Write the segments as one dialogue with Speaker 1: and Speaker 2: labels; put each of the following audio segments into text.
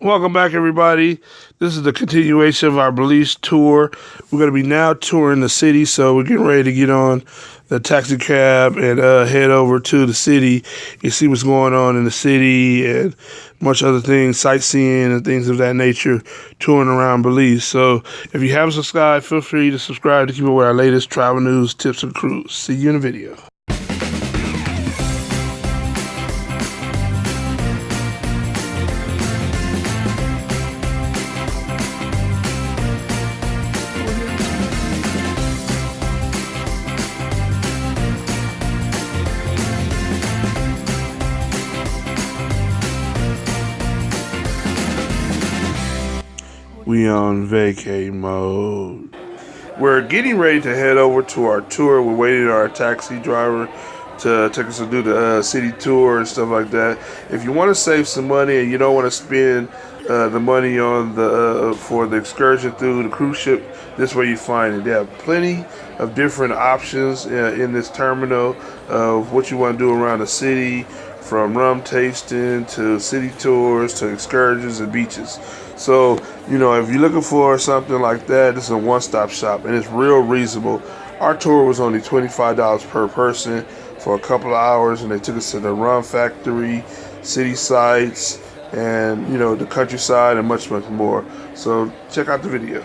Speaker 1: Welcome back, everybody. This is the continuation of our Belize tour. We're going to be now touring the city, so we're getting ready to get on the taxi cab and head over to the city and see what's going on in the city and much other things, sightseeing and things of that nature, touring around Belize. So if you haven't subscribed, feel free to subscribe to keep up with our latest travel news, tips, and cruise. See you in the video. We on vacay mode. We're getting ready to head over to our tour. We're waiting on our taxi driver to take us to do the city tour and stuff like that. If you want to save some money and you don't want to spend the money on the for the excursion through the cruise ship, this is where you find it. They have plenty of different options in this terminal of what you want to do around the city, from rum tasting to city tours to excursions and beaches. So, you know, if you're looking for something like that, this is a one-stop shop, and it's real reasonable. Our tour was only $25 per person for a couple of hours, and they took us to the rum factory, city sites, and, you know, the countryside, and much, much more. So check out the video.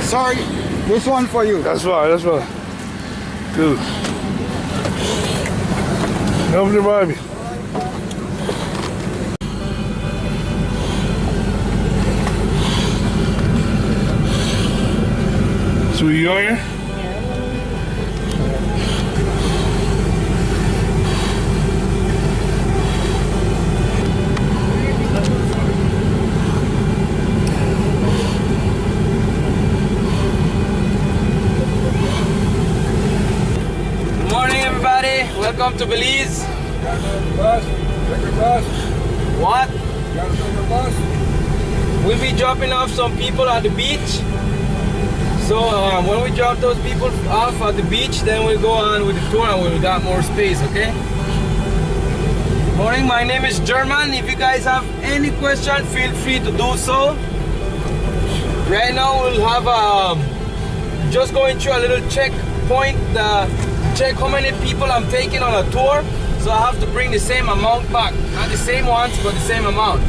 Speaker 2: Sorry, this one for you.
Speaker 1: That's fine, that's fine. Good. Don't remind me. So you on here?
Speaker 3: Welcome to Belize. What? We'll be dropping off some people at the beach. So when we drop those people off at the beach, then we'll go on with the tour and we'll got more space, okay? Morning, my name is German. If you guys have any question, feel free to do so. Right now we'll have just going through a little checkpoint, check how many people I'm taking on a tour, so I have to bring the same amount back. Not the same ones, but the same amount.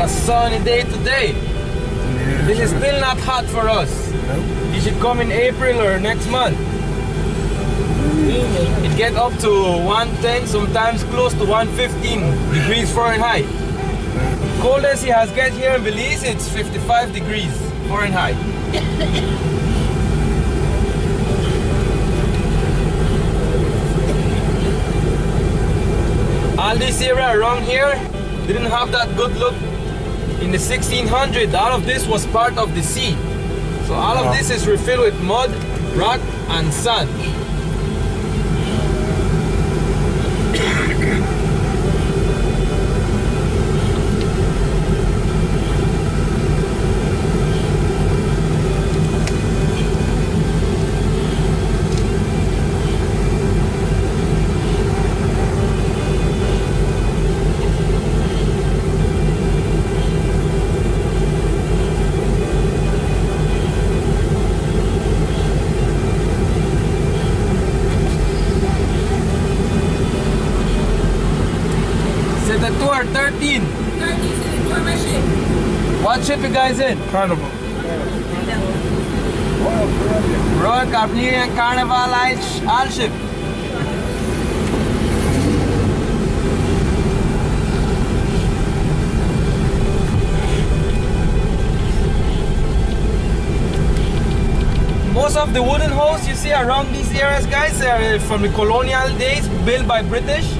Speaker 3: Sunny day today. Yeah, this is still not hot for us. Nope. You should come in April or next month. It gets up to 110, sometimes close to 115 degrees Fahrenheit. Coldest it has get here in Belize, it's 55 degrees Fahrenheit. All this area around here didn't have that good look in the 1600s. All of this was part of the sea. So all of this is refilled with mud, rock, and sand. are 13.
Speaker 4: 13 for my ship.
Speaker 3: What ship you guys in?
Speaker 1: Carnival.
Speaker 3: Royal Caribbean Carnival all ship. Most of the wooden hulls you see around these areas, guys, are from the colonial days, built by British.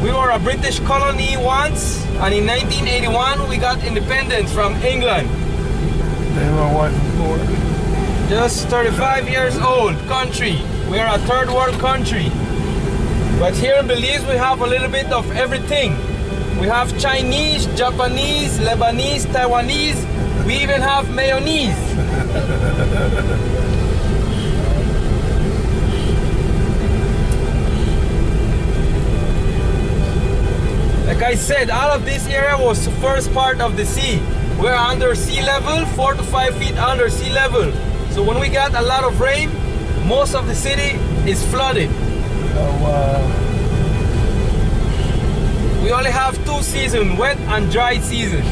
Speaker 3: We were a British colony once, and in 1981 we got independence from England.
Speaker 1: They my wife before.
Speaker 3: Just 35 years old country. We are a third world country. But here in Belize we have a little bit of everything. We have Chinese, Japanese, Lebanese, Taiwanese. We even have mayonnaise. Like I said, all of this area was the first part of the sea. We're under sea level, 4 to 5 feet under sea level. So when we got a lot of rain, most of the city is flooded.
Speaker 1: Oh wow.
Speaker 3: We only have 2 seasons, wet and dry season.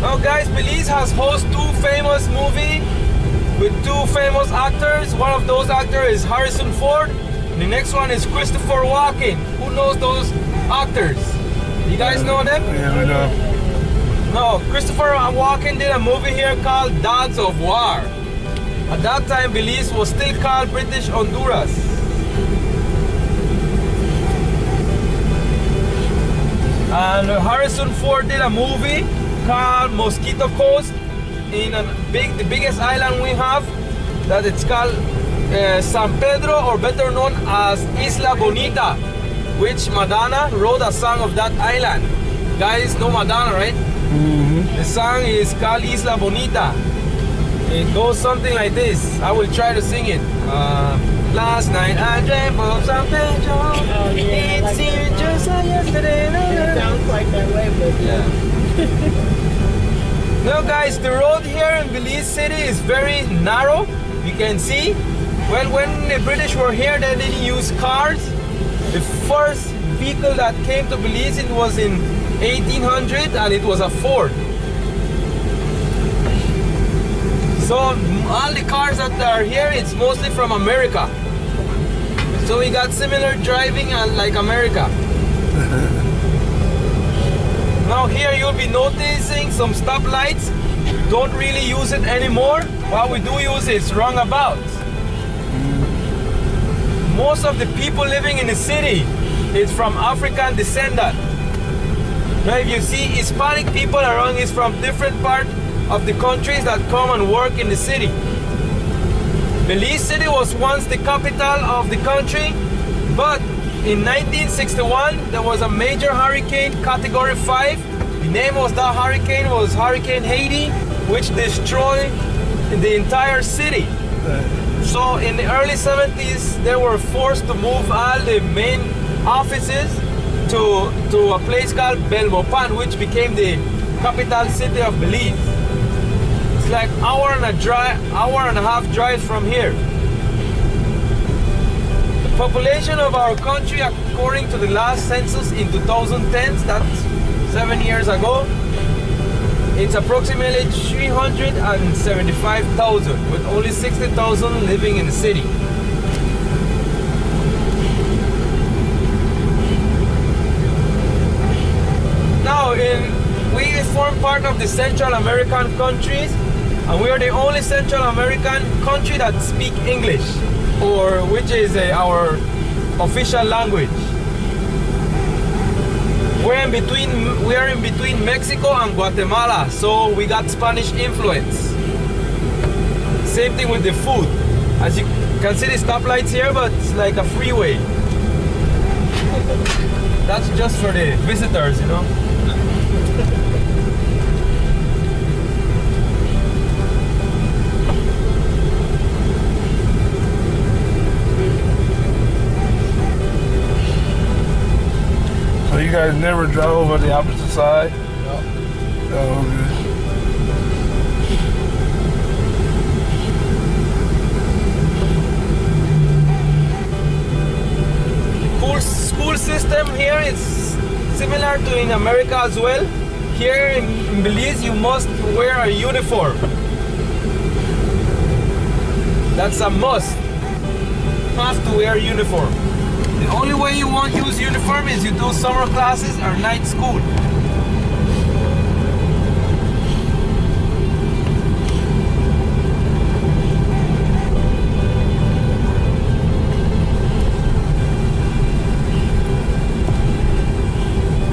Speaker 3: Now guys, Belize has hosted 2 famous movies with 2 famous actors. One of those actors is Harrison Ford. The next one is Christopher Walken. Who knows those actors? You guys know them?
Speaker 1: Yeah, we know.
Speaker 3: No, Christopher Walken did a movie here called Dogs of War. At that time, Belize was still called British Honduras. And Harrison Ford did a movie called Mosquito Coast in the biggest island we have, that it's called San Pedro, or better known as Isla Bonita, which Madonna wrote a song of that island. Guys know Madonna, right?
Speaker 1: Mm-hmm.
Speaker 3: The song is called Isla Bonita. It goes something like this. I will try to sing it. Last night I dreamt of San Pedro.
Speaker 4: Oh, yeah,
Speaker 3: It
Speaker 4: like
Speaker 3: seemed
Speaker 4: that.
Speaker 3: just like yesterday.
Speaker 4: It sounds like that way, but
Speaker 3: Yeah. Now guys, the road here in Belize City is very narrow. You can see. Well, when the British were here, they didn't use cars. The first vehicle that came to Belize, it was in 1800, and it was a Ford. So all the cars that are here, it's mostly from America. So we got similar driving and like America. Now here you'll be noticing some stoplights. Don't really use it anymore. What we do use is roundabouts. Most of the people living in the city is from African descent. Now if you see Hispanic people around, is from different parts of the countries that come and work in the city. Belize City was once the capital of the country, but in 1961 there was a major hurricane, category 5. The name of that hurricane was Hurricane Yeti, which destroyed the entire city. So in the early 70s they were forced to move all the main offices to a place called Belmopan, which became the capital city of Belize. It's like hour and a half drive from here. The population of our country, according to the last census in 2010, that's 7 years ago, it's approximately 375,000, with only 60,000 living in the city. Now, we form part of the Central American countries, and we are the only Central American country that speak English, or which is our official language. We are in between Mexico and Guatemala, so we got Spanish influence. Same thing with the food. As you can see the stoplights here, but it's like a freeway. That's just for the visitors, you know.
Speaker 1: So you guys never drove on the opposite side?
Speaker 2: No.
Speaker 1: Oh, okay.
Speaker 3: Cool similar to in America as well. Here in Belize, you must wear a uniform. That's a must. You have to wear a uniform. The only way you won't use uniform is you do summer classes or night school.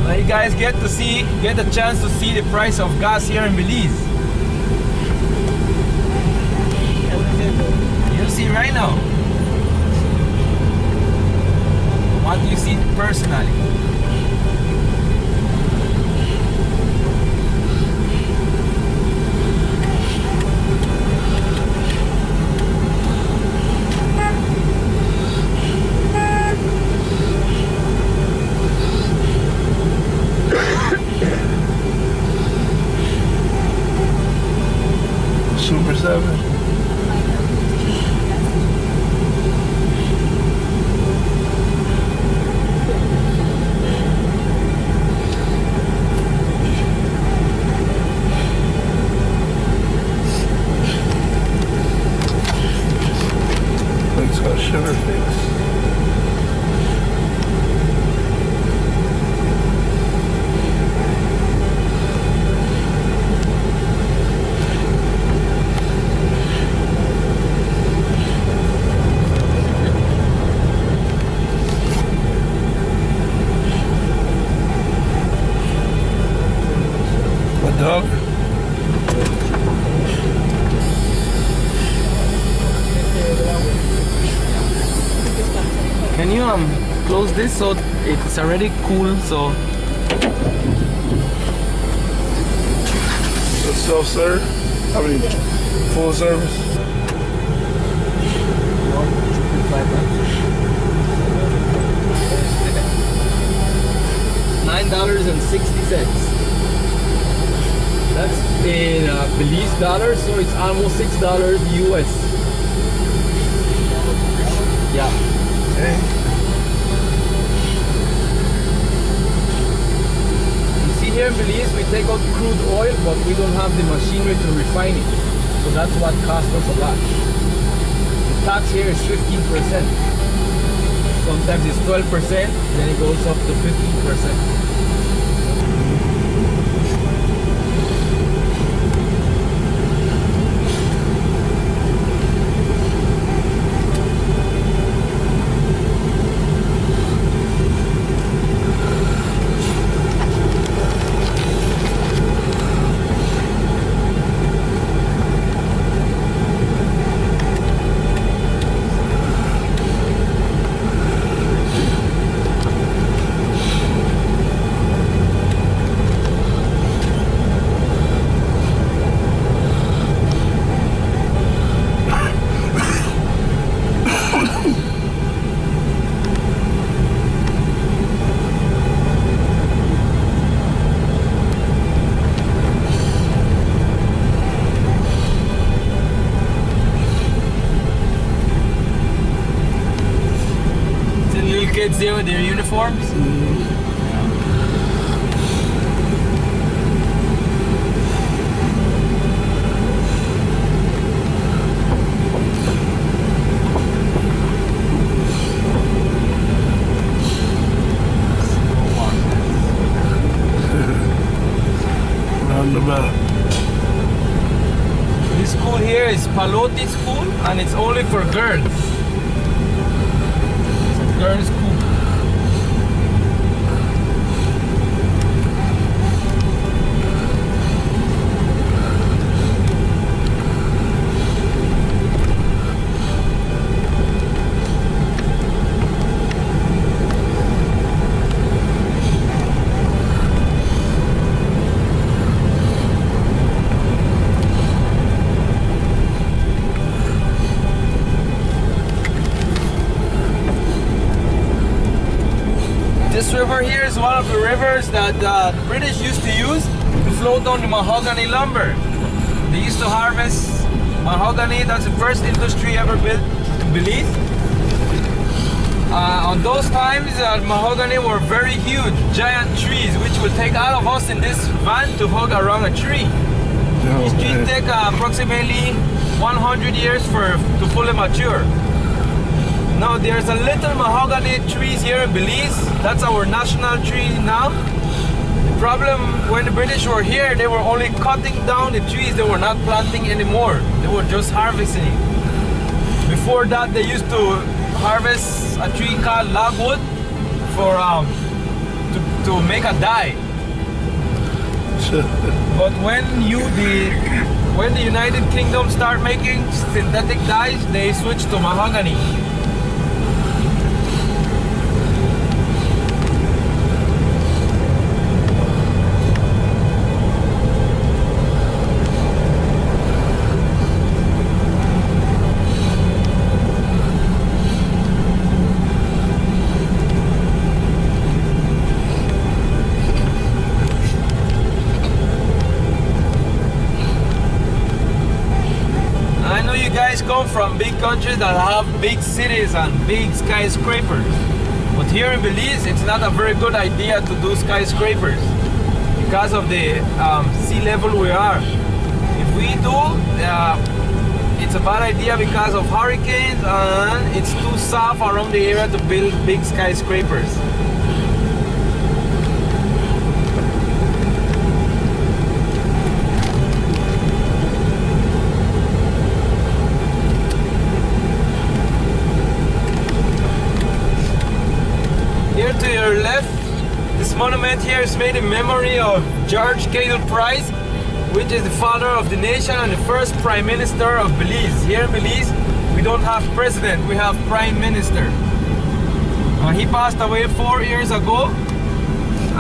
Speaker 3: Now you guys get the chance to see the price of gas here in Belize. You'll see right now. What do you see personally?
Speaker 1: Super 7. It's got sugar fix. What dog?
Speaker 3: Can you close this so it's already cool? So
Speaker 1: Self-serve? I mean, full service?
Speaker 3: $9.60. That's in Belize dollars, so it's almost $6 US. Yeah.
Speaker 1: Okay.
Speaker 3: You see here in Belize, we take out crude oil, but we don't have the machinery to refine it. So that's what costs us a lot. The tax here is 15%. Sometimes it's 12%, then it goes up to 15%. Kids there with their uniforms.
Speaker 1: Roundabout.
Speaker 3: This school here is Paloti School, and it's only for girls. It's a girls' school. This river here is one of the rivers that the British used to use to float down the mahogany lumber. They used to harvest mahogany. That's the first industry ever built in Belize. On those times, mahogany were very huge, giant trees, which would take all of us in this van to hug around a tree. These trees take approximately 100 years to fully mature. Now there's a little mahogany trees here in Belize. That's our national tree now. The problem when the British were here, they were only cutting down the trees. They were not planting anymore. They were just harvesting. Before that, they used to harvest a tree called logwood for to make a dye. But when the United Kingdom start making synthetic dyes, they switched to mahogany. Come from big countries that have big cities and big skyscrapers, but here in Belize it's not a very good idea to do skyscrapers because of the sea level we are. If we do, it's a bad idea because of hurricanes, and it's too soft around the area to build big skyscrapers. To your left, this monument here is made in memory of George Cadell Price, which is the father of the nation and the first Prime Minister of Belize. Here in Belize, we don't have president, we have Prime Minister. He passed away 4 years ago,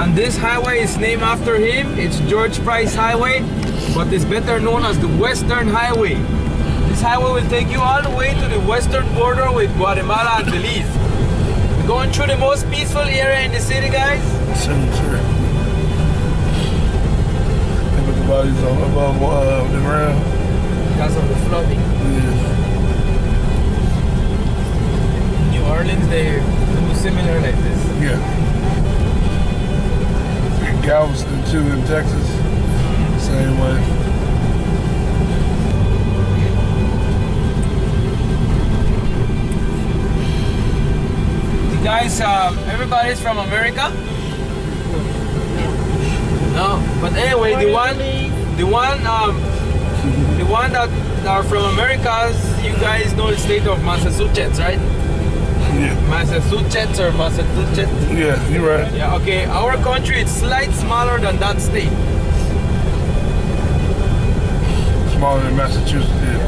Speaker 3: and this highway is named after him. It's George Price Highway, but it's better known as the Western Highway. This highway will take you all the way to the western border with Guatemala and Belize. Going through the most peaceful area in the city, guys.
Speaker 1: Sure. They put the bodies above the ground.
Speaker 3: Because of the flooding.
Speaker 1: Yeah.
Speaker 3: New Orleans, they do similar like this.
Speaker 1: Yeah. And Galveston too in Texas. Same way.
Speaker 3: Guys, everybody's from America? No, but anyway, the one that are from Americas, you guys know the state of Massachusetts, right?
Speaker 1: Yeah.
Speaker 3: Massachusetts or Massachusetts?
Speaker 1: Yeah, you're right.
Speaker 3: Yeah, okay. Our country is slightly smaller than that state.
Speaker 1: Smaller than Massachusetts, yeah.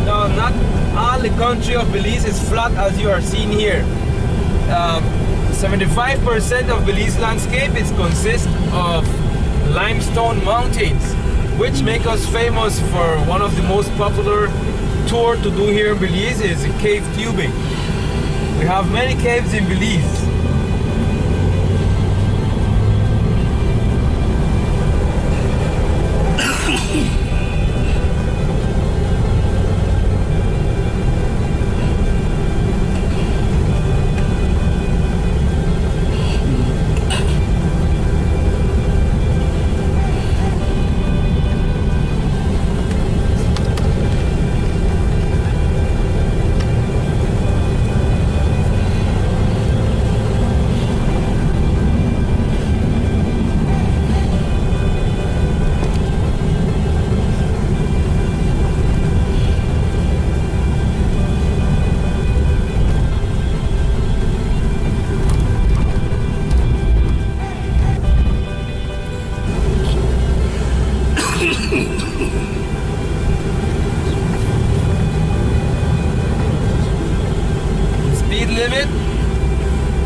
Speaker 3: No, not all the country of Belize is flat as you are seeing here. 75% of Belize landscape is consist of limestone mountains, which make us famous for one of the most popular tour to do here in Belize is cave tubing. We have many caves in Belize.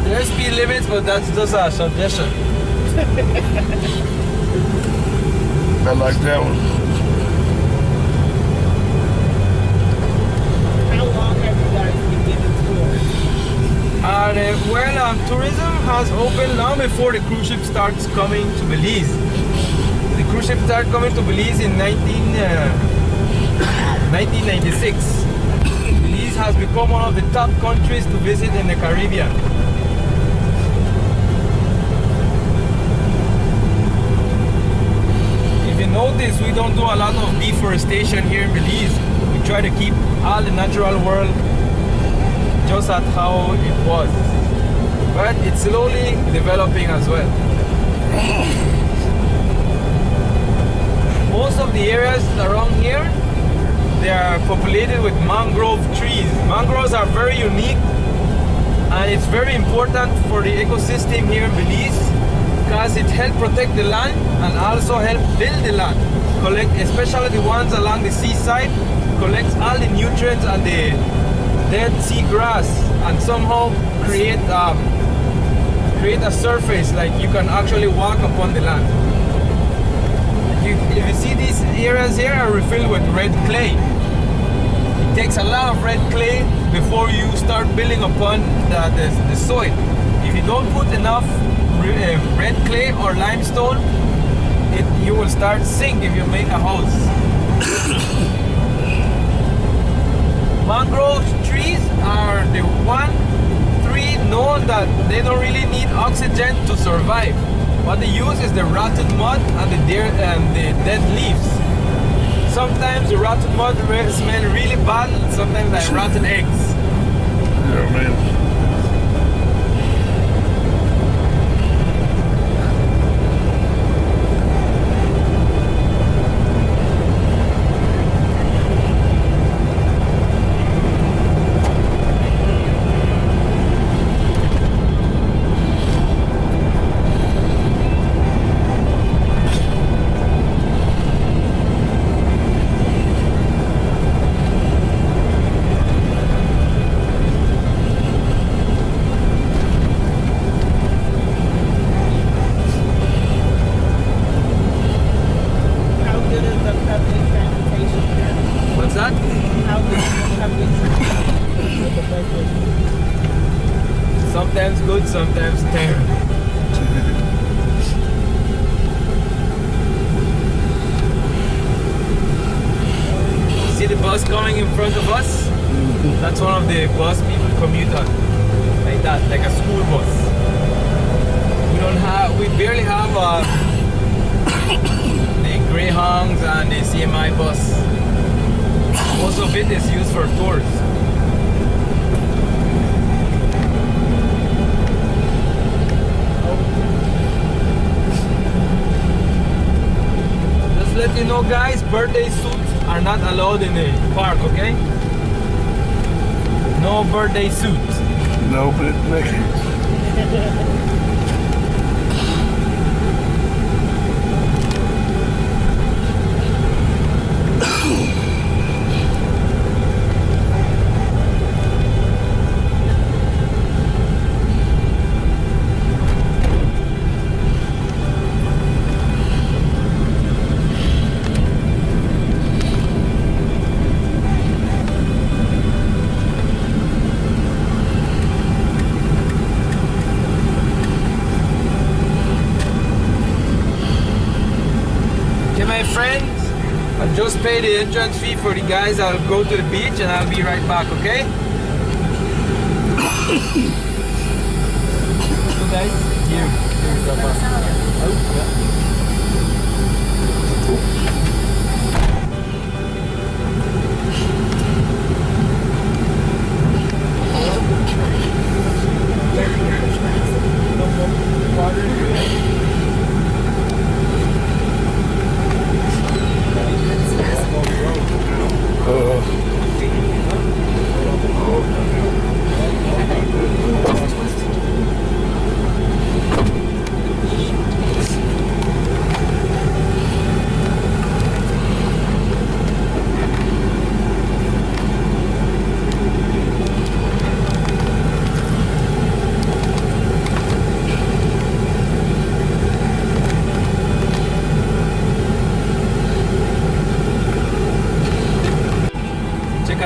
Speaker 3: There's speed limits, but that's just a suggestion.
Speaker 1: I like that one.
Speaker 4: How long have you guys been giving tours?
Speaker 3: Well, tourism has opened long before the cruise ship starts coming to Belize. The cruise ship started coming to Belize in 1996. Belize has become one of the top countries to visit in the Caribbean. If you notice, we don't do a lot of deforestation here in Belize. We try to keep all the natural world just at how it was. But it's slowly developing as well. Most of the areas around here, they are populated with mangrove trees. Mangroves are very unique and it's very important for the ecosystem here in Belize because it helps protect the land and also help build the land. Collect, especially the ones along the seaside, collects all the nutrients and the dead sea grass and somehow create a surface like you can actually walk upon the land. If you see these areas here are filled with red clay. It takes a lot of red clay before you start building upon the soil. If you don't put enough red clay or limestone, you will start sink if you make a house. Mangrove trees are the one tree known that they don't really need oxygen to survive. What they use is the rotten mud and the dead leaves. Sometimes the rotten mud smell really bad, and sometimes like rotten eggs.
Speaker 1: Yeah, man.
Speaker 3: Sometimes good, sometimes terrible. See the bus coming in front of us? That's one of the bus people commute on. Like that, like a school bus. We barely have the Greyhounds and the CMI bus. Most of it is used for tours. Let you know, guys, birthday suits are not allowed in the park, okay? No birthday suits.
Speaker 1: No, but Mickey. Just pay the entrance fee for the guys. I'll go to the beach and I'll be right back, okay? So guys, here.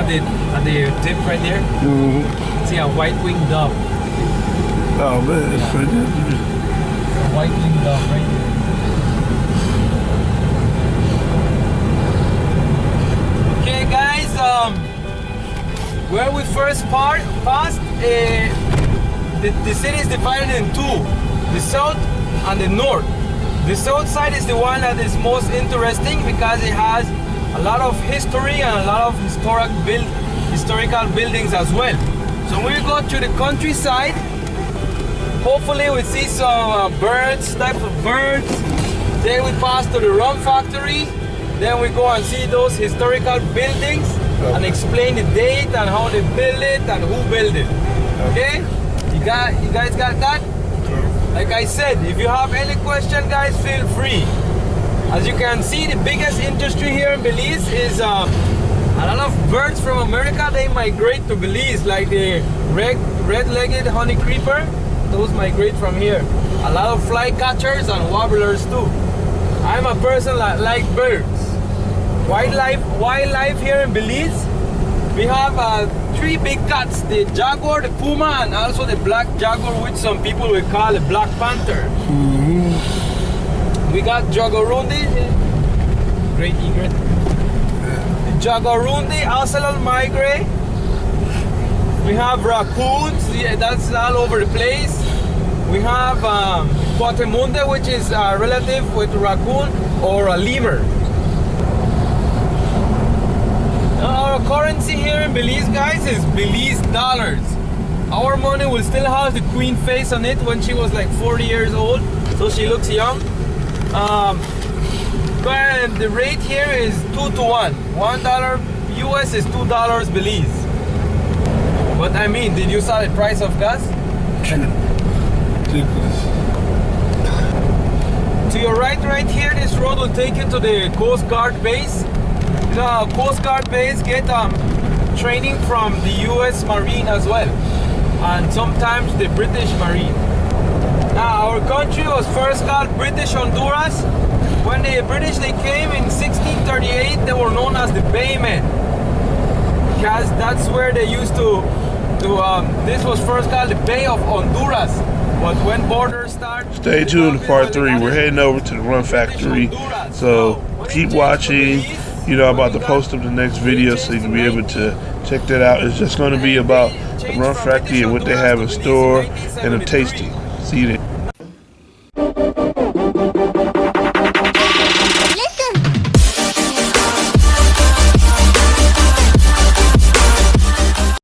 Speaker 1: At the tip right there, see a white-winged dove. Oh man, it's right there.
Speaker 3: A white-winged dove right there. Okay, guys. first pass, the city is divided in two, the south and the north. The south side is the one that is most interesting because it has a lot of history and a lot of historical buildings as well. So we go to the countryside. Hopefully we see some type of birds. Then we pass to the rum factory. Then we go and see those historical buildings and explain the date and how they built it and who built it. Okay? You guys got that? Like I said, if you have any question, guys, feel free. As you can see, the biggest industry here in Belize is a lot of birds from America. They migrate to Belize, like the red-legged honey creeper. Those migrate from here. A lot of flycatchers and warblers too. I'm a person that likes birds. Wildlife here in Belize, we have 3 big cats, the jaguar, the puma, and also the black jaguar, which some people will call a black panther. We got jaguarundi, great egret. The jaguarundi, ocelot migrate. We have raccoons, that's all over the place. We have Guatemunde, which is a relative with raccoon, or a lemur. Our currency here in Belize, guys, is Belize dollars. Our money will still have the queen face on it when she was like 40 years old, so she looks young. But the rate here is 2 to 1. $1 US is $2 Belize. But I mean, did you saw the price of gas? To your right here, this road will take you to the Coast Guard base. The Coast Guard base get training from the US Marine as well, and sometimes the British Marine. Now, our country was first called British Honduras. When the British came in 1638, they were known as the Baymen, because that's where they used to this was first called the Bay of Honduras. But when borders start,
Speaker 1: stay tuned to part 3. We're heading over to the rum factory, so keep watching. You know, I'm about to post up the next video so you can be able to check that out. It's just going to be about the rum factory and what they have in store and a tasting. See you then.